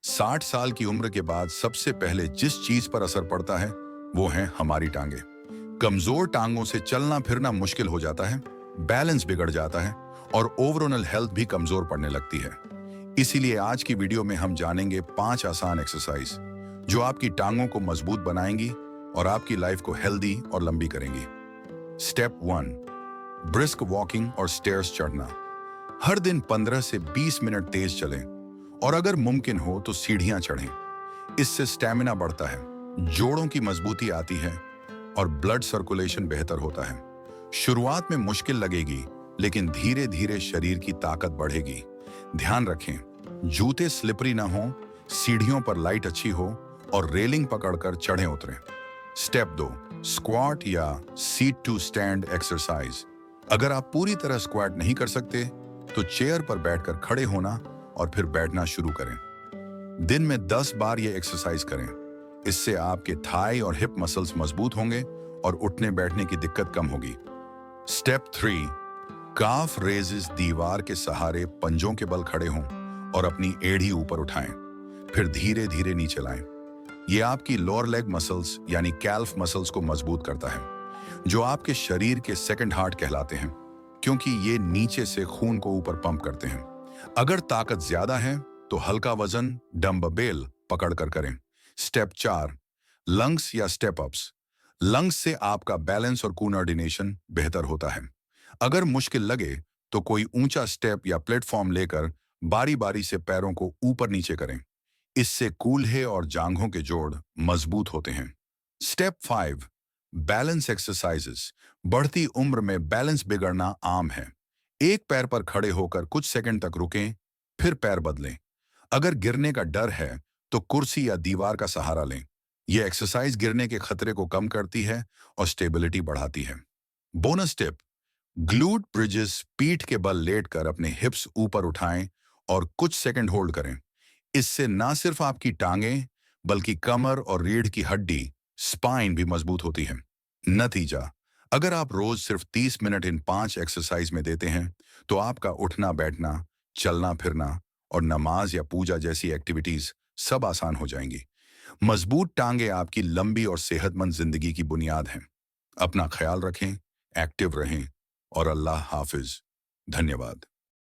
60 साल की उम्र के बाद सबसे पहले जिस चीज पर असर पड़ता है वो है हमारी टांगे। कमजोर टांगों से चलना फिरना मुश्किल हो जाता है, बैलेंस बिगड़ जाता है और ओवरऑल हेल्थ भी कमजोर पड़ने लगती है। इसीलिए आज की वीडियो में हम जानेंगे 5 आसान एक्सरसाइज जो आपकी टांगों को मजबूत बनाएंगी और आपकी लाइफ को हेल्दी और लंबी करेंगी। स्टेप 1, ब्रिस्क वॉकिंग और स्टेयर्स चढ़ना। हर दिन 15 से 20 मिनट तेज चलें और अगर मुमकिन हो तो सीढ़ियां चढ़ें। इससे स्टैमिना बढ़ता है, जोड़ों की मजबूती आती है और ब्लड सर्कुलेशन बेहतर होता है। शुरुआत में मुश्किल लगेगी, लेकिन धीरे धीरे शरीर की ताकत बढ़ेगी। ध्यान रखें, जूते स्लिपरी ना हो, सीढ़ियों पर लाइट अच्छी हो और रेलिंग पकड़कर चढ़ें उतरें। स्टेप 2, स्क्वाट या सीट टू स्टैंड एक्सरसाइज। अगर आप पूरी तरह स्क्वाट नहीं कर सकते तो चेयर पर बैठकर खड़े होना और फिर बैठना शुरू करें। दिन में 10 बार ये एक्सरसाइज करें। इससे आपके थाई और हिप मसल्स मजबूत होंगे और उठने बैठने की दिक्कत कम होगी। स्टेप 3, काफ रेजेस। दीवार के सहारे पंजों के बल खड़े हों और अपनी एड़ी ऊपर उठाएं, फिर धीरे धीरे नीचे लाएं। ये आपकी लोअर लेग मसल्स यानी कैल्फ मसल्स को मजबूत करता है, जो आपके शरीर के सेकंड हार्ट कहलाते हैं, क्योंकि ये नीचे से खून को ऊपर पंप करते हैं। अगर ताकत ज्यादा है तो हल्का वजन डम्बेल पकड़कर करें। स्टेप 4, लंग्स या स्टेप अप्स। लंग्स से आपका बैलेंस और कोऑर्डिनेशन बेहतर होता है। अगर मुश्किल लगे तो कोई ऊंचा स्टेप या प्लेटफॉर्म लेकर बारी बारी से पैरों को ऊपर नीचे करें। इससे कूल्हे और जांघों के जोड़ मजबूत होते हैं। Step 5, balance exercises. बढ़ती उम्र में बैलेंस बिगड़ना आम है। एक पैर पर खड़े होकर कुछ सेकंड तक रुकें, फिर पैर बदलें। अगर गिरने का डर है तो कुर्सी या दीवार का सहारा लें। यह एक्सरसाइज गिरने के खतरे को कम करती है और स्टेबिलिटी बढ़ाती है। Bonus tip, glute bridges. पीठ के बल लेटकर अपने हिप्स ऊपर उठाएं और कुछ सेकंड होल्ड करें। इससे ना सिर्फ आपकी टांगें बल्कि कमर और रीढ़ की हड्डी स्पाइन भी मजबूत होती है। नतीजा, अगर आप रोज सिर्फ 30 मिनट इन 5 एक्सरसाइज में देते हैं तो आपका उठना बैठना, चलना फिरना और नमाज या पूजा जैसी एक्टिविटीज सब आसान हो जाएंगी। मजबूत टांगे आपकी लंबी और सेहतमंद जिंदगी की बुनियाद हैं। अपना ख्याल रखें, एक्टिव रहें और अल्लाह हाफिज। धन्यवाद।